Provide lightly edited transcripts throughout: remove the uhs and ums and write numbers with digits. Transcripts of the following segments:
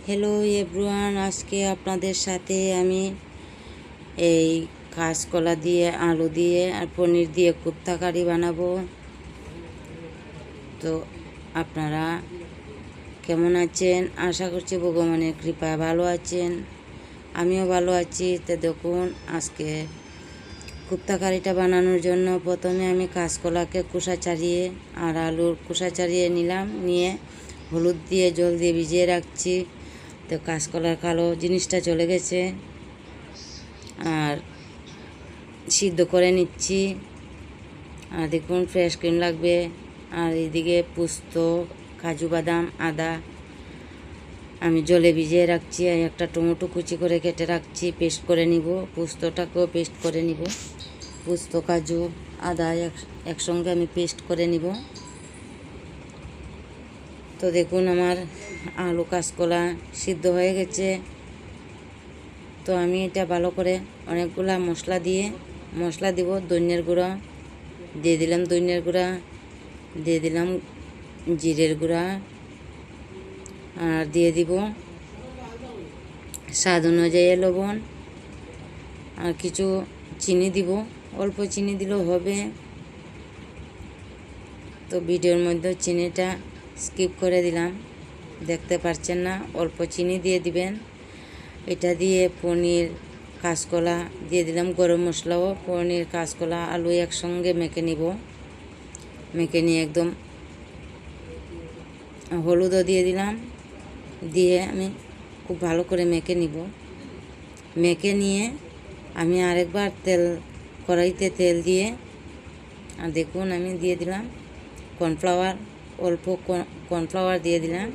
Hello everyone, আজকে আপনাদের সাথে আমি এই কাঁচকলা দিয়ে আলু দিয়ে আর পনির দিয়ে কোপ্তা কারি বানাবো। তো আপনারা কেমন আছেন? আশা করছি ভগবানের কৃপায় ভালো আছেন, আমিও ভালো আছি। তো দেখুন, আজকে কোপ্তা কারিটা বানানোর জন্য প্রথমে আমি কাঁচকলাকে খোসা ছাড়িয়ে আর আলুর খোসা ছাড়িয়ে নিলাম, নিয়ে হলুদ দিয়ে জল দিয়ে ভিজিয়ে রাখছি। তো কাঁচকলার কালো জিনিসটা চলে গেছে, আর সিদ্ধ করে নিচ্ছি। আর দেখুন, ফ্রেশ ক্রিম লাগবে। আর এইদিকে পোস্ত, কাজু বাদাম, আদা আমি জলে ভিজিয়ে রাখছি। আর একটা টমেটো কুচি করে কেটে রাখছি, পেস্ট করে নিব। পোস্তটাকেও পেস্ট করে নিব। পোস্ত, কাজু, আদা একসঙ্গে আমি পেস্ট করে নিব। তো দেখুন, আমার আলু কাঁচকলা সিদ্ধ হয়ে গেছে। তো আমি এটা ভালো করে অনেকগুলা মশলা দিব। ধনিয়ার গুঁড়া দিয়ে দিলাম, ধনিয়ার গুঁড়া দিয়ে দিলাম, জিরের গুঁড়া, আর দিয়ে দিব স্বাদ অনুযায়ী লবণ, আর কিছু চিনি দিব। অল্প চিনি দিলেও হবে। তো ভিডিওর মধ্যে চিনিটা স্কিপ করে দিলাম, দেখতে পাচ্ছেন না, অল্প চিনি দিয়ে দিবেন। এটা দিয়ে পনির, কাঁচকলা দিয়ে দিলাম, গরম মশলাও, পনির, কাঁচকলা, আলু একসঙ্গে মেখে নিব। মেখে নিয়ে একদম হলুদও দিয়ে দিলাম, দিয়ে আমি খুব ভালো করে মেখে নিব। মেখে নিয়ে আমি আরেকবার কড়াইতে তেল দিয়ে, আর দেখুন আমি দিয়ে দিলাম কর্নফ্লাওয়ার, অল্প কর্নফ্লাওয়ার দিয়ে দিলাম।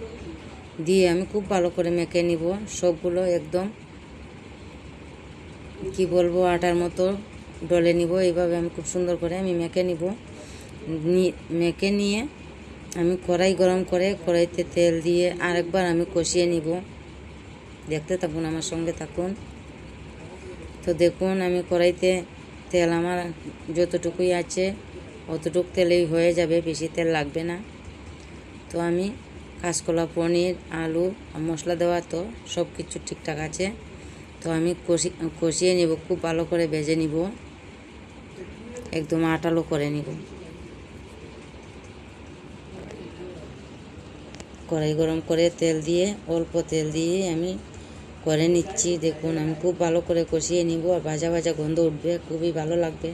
দিয়ে আমি খুব ভালো করে মেখে নিব সবগুলো। একদম কি বলবো, আটার মতো ডলে নিব। এইভাবে আমি খুব সুন্দর করে আমি মেখে নিব। মেখে নিয়ে আমি কড়াই গরম করে কড়াইতে তেল দিয়ে আরেকবার আমি কষিয়ে নিব। দেখতে থাকুন, আমার সঙ্গে থাকুন। তো দেখুন, আমি কড়াইতে তেল আমার যতটুকুই আছে অতটুকু তেলেই হয়ে যাবে, বেশি তেল লাগবে না। তো আমি কাঁচকলা, পনির, আলু, মশলা দেওয়া তো সব কিছু ঠিকঠাক আছে। তো আমি কষিয়ে নিব, খুব ভালো করে ভেজে নিব, একদম আটালো করে নিব। কড়াই গরম করে তেল দিয়ে, অল্প তেল দিয়ে আমি করে নিচ্ছি। দেখুন, আমি খুব ভালো করে কষিয়ে নিব, আর ভাজা ভাজা গন্ধ উঠবে, খুবই ভালো লাগবে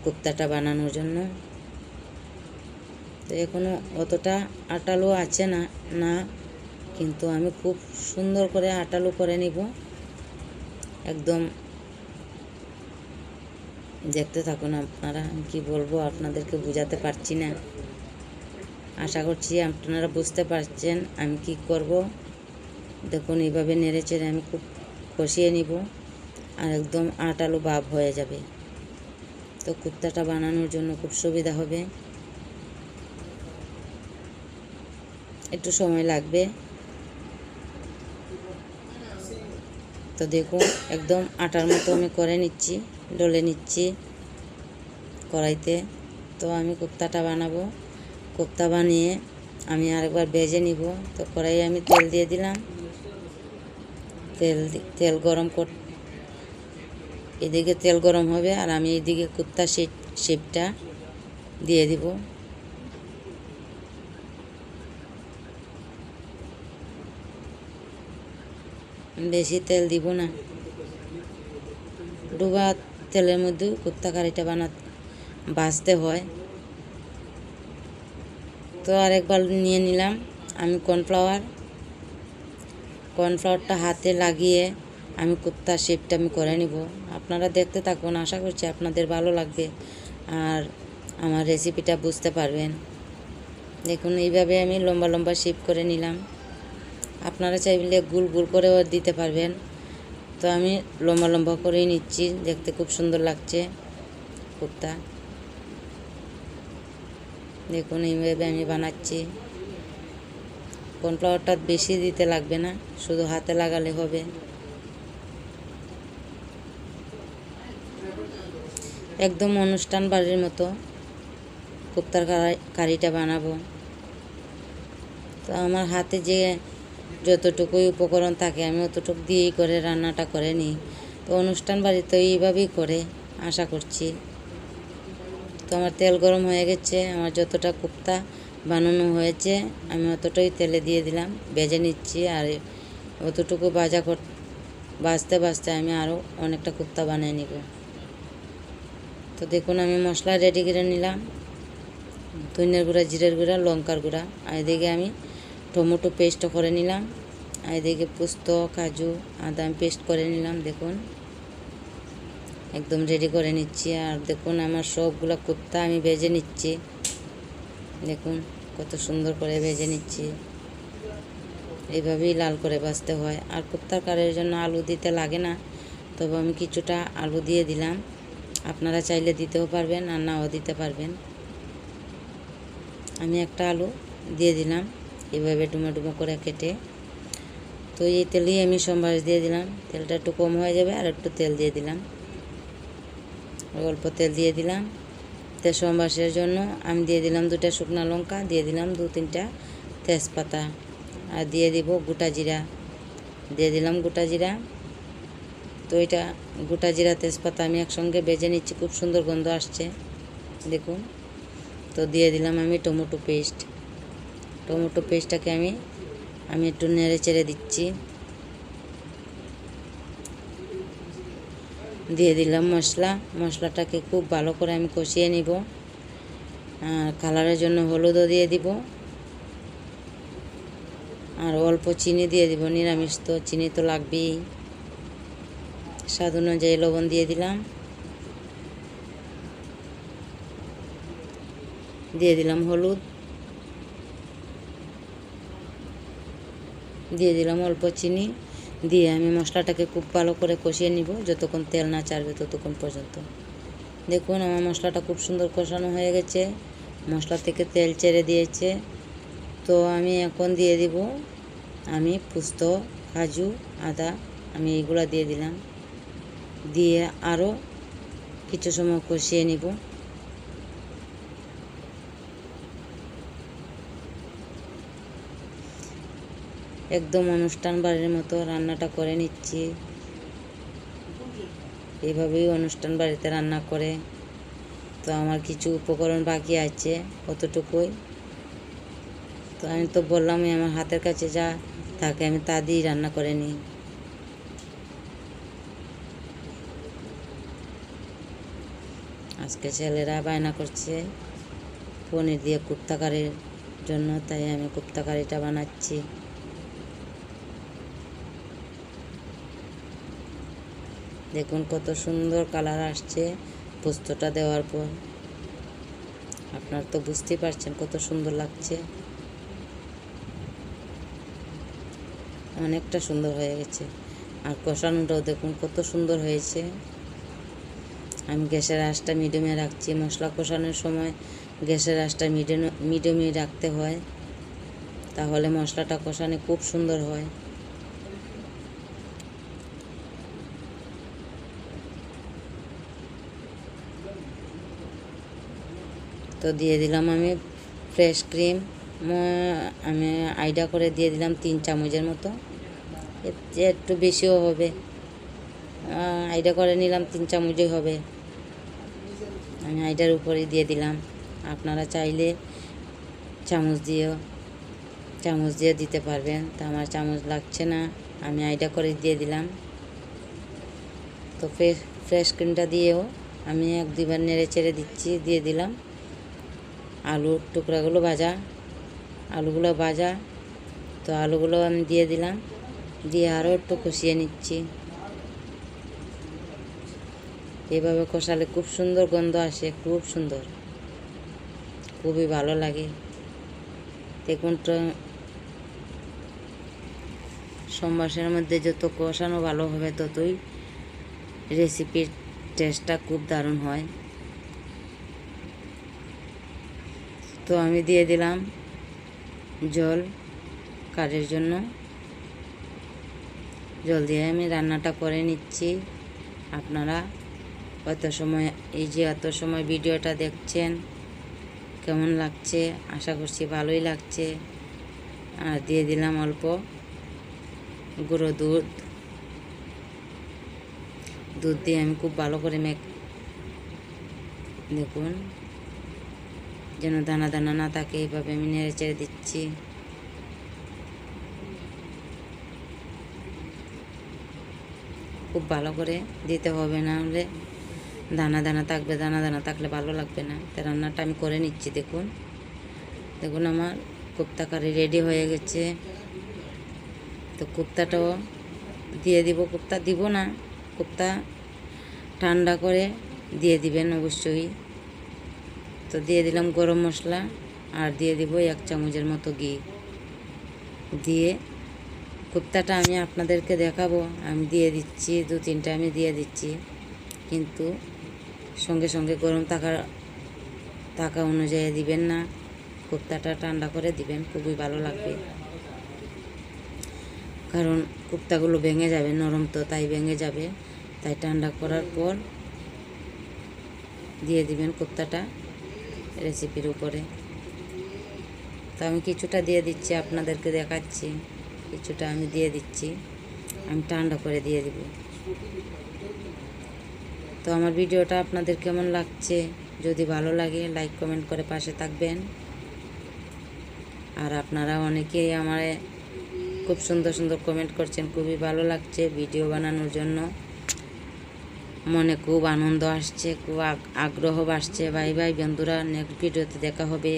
কোপ্তাটা বানানোর জন্য। তো এখনও অতটা আটালো আছে না, কিন্তু আমি খুব সুন্দর করে আটালো করে নিব। একদম দেখতে থাকুন আপনারা, আমি কী বলবো আপনাদেরকে বোঝাতে পারছি না। আশা করছি আপনারা বুঝতে পারছেন আমি কি করব। দেখুন, এইভাবে নেড়ে চেড়ে আমি খুব কষিয়ে নিব, আর একদম আটালো ভাব হয়ে যাবে। তো কোপ্তাটা বানানোর জন্য খুব সুবিধা হবে, একটু সময় লাগবে। তো দেখুন, একদম আটার মতো আমি করে নিচ্ছি, ডলে নিচ্ছি কড়াইতে। তো আমি কোপ্তাটা বানাবো। কোপ্তা বানিয়ে আমি আরেকবার ভেজে নিব। তো কড়াইয়ে আমি তেল দিয়ে দিলাম। তেল গরম এদিকে তেল গরম হবে, আর আমি এদিকে কোপ্তা শেপটা দিয়ে দিব। বেশি তেল দিব না, ডুবা তেলের মধ্যে কোপ্তা কারিটা ভাজতে হয়। তো আরেকবার নিয়ে নিলাম আমি কর্নফ্লাওয়ারটা হাতে লাগিয়ে আমি কোপ্তা শেপটা আমি করে নিব। আপনারা দেখতে থাকুন, আশা করছি আপনাদের ভালো লাগবে আর আমার রেসিপিটা বুঝতে পারবেন। দেখুন, এইভাবে আমি লম্বা লম্বা শেপ করে নিলাম। আপনারা চাইলে গোল গোল করেও দিতে পারবেন। তো আমি লম্বা লম্বা করেই নিচ্ছি, দেখতে খুব সুন্দর লাগছে কোপ্তা। দেখুন, এইভাবে আমি বানাচ্ছি। কর্নফ্লাওয়ারটা বেশি দিতে লাগবে না, শুধু হাতে লাগালে হবে। একদম অনুষ্ঠান বাড়ির মতো কোপ্তার কারিটা বানাবো। তো আমার হাতে যে যতটুকুই উপকরণ থাকে আমি অতটুকু দিয়েই করে রান্নাটা করে নিই। তো অনুষ্ঠান বাড়িতে এইভাবেই করে, আশা করছি। তো আমার তেল গরম হয়ে গেছে, আমার যতটা কোপ্তা বানানো হয়েছে আমি অতটাই তেলে দিয়ে দিলাম, ভেজে নিচ্ছি। আর অতটুকু ভাজতে ভাজতে আমি আরও অনেকটা কোপ্তা বানিয়ে নিব। তো দেখুন আমি মশলা রেডি করে নিলাম, ধনিয়ার গুঁড়া, জিরের গুঁড়া, লঙ্কার গুঁড়া। আর এদিকে আমি টমেটো পেস্ট করে নিলাম, আর এদিকে পোস্ত, কাজু, আদা আমি পেস্ট করে নিলাম। দেখুন একদম রেডি করে নিচ্ছি। আর দেখুন আমার সবগুলো কোপ্তা আমি ভেজে নিচ্ছি, দেখুন কত সুন্দর করে ভেজে নিচ্ছি। এইভাবেই লাল করে ভাজতে হয়। আর কোপ্তার কারির জন্য আলু দিতে লাগে না, তবে আমি কিছুটা আলু দিয়ে দিলাম। আপনারা চাইলে দিতেও পারবেন আর নাও দিতে পারবেন। আমি একটা আলু দিয়ে দিলাম এইভাবে ডুমো ডুমো করে কেটে। তো এই তেলেই আমি সম্বাস দিয়ে দিলাম, তেলটা একটু কম হয়ে যাবে, আর একটু তেল দিয়ে দিলাম, অল্প তেল দিয়ে দিলাম। তো সম্বাসের জন্য আমি দিয়ে দিলাম 2টা শুকনো লঙ্কা, দিয়ে দিলাম 2-3টা তেজপাতা, আর দিয়ে দিব গোটা জিরা, দিয়ে দিলাম গোটা জিরা। তো এটা গোটা জিরা তেজপাতা আমি একসঙ্গে ভেজে নিচ্ছি, খুব সুন্দর গন্ধ আসছে দেখুন। তো দিয়ে দিলাম আমি টমেটো পেস্টটাকে আমি একটু নেড়ে চেড়ে দিচ্ছি। দিয়ে দিলাম মশলাটাকে খুব ভালো করে আমি কষিয়ে নিব। আর কালারের জন্য হলুদও দিয়ে দিব, আর অল্প চিনি দিয়ে দিব, নিরামিষ তো চিনি তো লাগবেই। স্বাদ অনুযায়ী লবণ দিয়ে দিলাম, দিয়ে দিলাম হলুদ, দিয়ে দিলাম অল্প চিনি, দিয়ে আমি মশলাটাকে খুব ভালো করে কষিয়ে নিব যতক্ষণ তেল না ছাড়বে ততক্ষণ পর্যন্ত। দেখুন আমার মশলাটা খুব সুন্দর কষানো হয়ে গেছে, মশলা থেকে তেল ছেড়ে দিয়েছে। তো আমি এখন দিয়ে দিব আমি পোস্ত, কাজু, আদা আমি এইগুলো দিয়ে দিলাম, দিয়ে আরও কিছু সময় কষিয়ে নিব। একদম অনুষ্ঠান বাড়ির মতো রান্নাটা করে নিচ্ছি, এইভাবেই অনুষ্ঠান বাড়িতে রান্না করে। তো আমার কিছু উপকরণ বাকি আছে, অতটুকুই। তো আমি তো বললামই আমার হাতের কাছে যা থাকে আমি তা দিয়েই রান্না করে নিই। আজকে ছেলেরা বায়না করছে পনির দিয়ে কোপ্তা কারির জন্য, তাই আমি কোপ্তা কারিটা বানাচ্ছি। দেখুন কত সুন্দর কালার আসছে পোস্তটা দেওয়ার পর, আপনারা তো বুঝতেই পারছেন কত সুন্দর লাগছে, অনেকটা সুন্দর হয়ে গেছে। আর কষানোটাও দেখুন কত সুন্দর হয়েছে। আমি গ্যাসের আঁচটা মিডিয়ামে রাখছি, মশলা কষানোর সময় গ্যাসের আঁচটা মিডিয়ামে রাখতে হয়, তাহলে মশলাটা কষানো খুব সুন্দর হয়। তো দিয়ে দিলাম আমি ফ্রেশ ক্রিম, আমি আইডা করে দিয়ে দিলাম 3 চামচের মতো, একটু বেশিও হবে, আইডা করে নিলাম 3 চামচই হবে। আমি আইডার উপরেই দিয়ে দিলাম, আপনারা চাইলে চামচ দিয়ে দিতে পারবেন। তো আমার চামচ লাগছে না, আমি আইডা করে দিয়ে দিলাম। তো ফ্রেশ ক্রিমটা দিয়েও আমি 1-2 বার নেড়ে চেড়ে দিচ্ছি। দিয়ে দিলাম আলুর টুকরাগুলো আলুগুলো ভাজা। তো আলুগুলো আমি দিয়ে দিলাম, দিয়ে আরও একটু কষিয়ে নিচ্ছি। এইভাবে কষালে খুব সুন্দর গন্ধ আসে, খুব সুন্দর, খুবই ভালো লাগে। দেখুন তো সম্বাসের মধ্যে যত কষানো ভালো হবে ততই রেসিপির টেস্টটা খুব দারুণ হয়। তো আমি দিয়ে দিলাম জল কারির জন্য, জল দিয়ে আমি রান্নাটা করে নিচ্ছি। আপনারা এত সময় ভিডিওটা দেখছেন, কেমন লাগছে? আশা করছি ভালোই লাগছে। আর দিয়ে দিলাম অল্প গুঁড়ো দুধ দিয়ে আমি খুব ভালো করে দেখুন যেন দানা দানা না থাকে, এইভাবে আমি নেড়ে চেড়ে দিচ্ছি। খুব ভালো করে দিতে হবে, না হলে দানা দানা থাকবে, দানা দানা থাকলে ভালো লাগবে না। তো রান্নাটা আমি করে নিচ্ছি। দেখুন দেখুন আমার কোপ্তা কারি রেডি হয়ে গেছে। তো কোপ্তাটাও দিয়ে দিব। কোপ্তা দিব না, কোপ্তা ঠান্ডা করে দিয়ে দিবেন অবশ্যই। তো দিয়ে দিলাম গরম মশলা, আর দিয়ে দিব 1 চামচের মতো ঘি। দিয়ে কোপ্তাটা আমি আপনাদেরকে দেখাবো, আমি দিয়ে দিচ্ছি 2-3টা আমি দিয়ে দিচ্ছি, কিন্তু সঙ্গে সঙ্গে গরম থাকা অনুযায়ী দিবেন না, কোপ্তাটা ঠান্ডা করে দিবেন, খুবই ভালো লাগবে। কারণ কোপ্তাগুলো ভেঙে যাবে, নরম তো, তাই ভেঙে যাবে, তাই ঠান্ডা করার পর দিয়ে দিবেন কোপ্তাটা রেসিপির উপরে। তো আমি কিছুটা দিয়ে দিচ্ছি, আপনাদেরকে দেখাচ্ছি, কিছুটা আমি দিয়ে দিচ্ছি, আমি ঠান্ডা করে দিয়ে দিব। তো আমার ভিডিওটা আপনাদের কেমন লাগছে, যদি ভালো লাগে লাইক কমেন্ট করে পাশে থাকবেন। আর আপনারা অনেকেই আমার খুব সুন্দর সুন্দর কমেন্ট করছেন, খুবই ভালো লাগছে ভিডিও বানানোর জন্য, মনে খুব আনন্দ আসছে, খুব আগ্রহ আসছে। বাই বাই বন্ধুরা, নেক্সট ভিডিওতে দেখা হবে।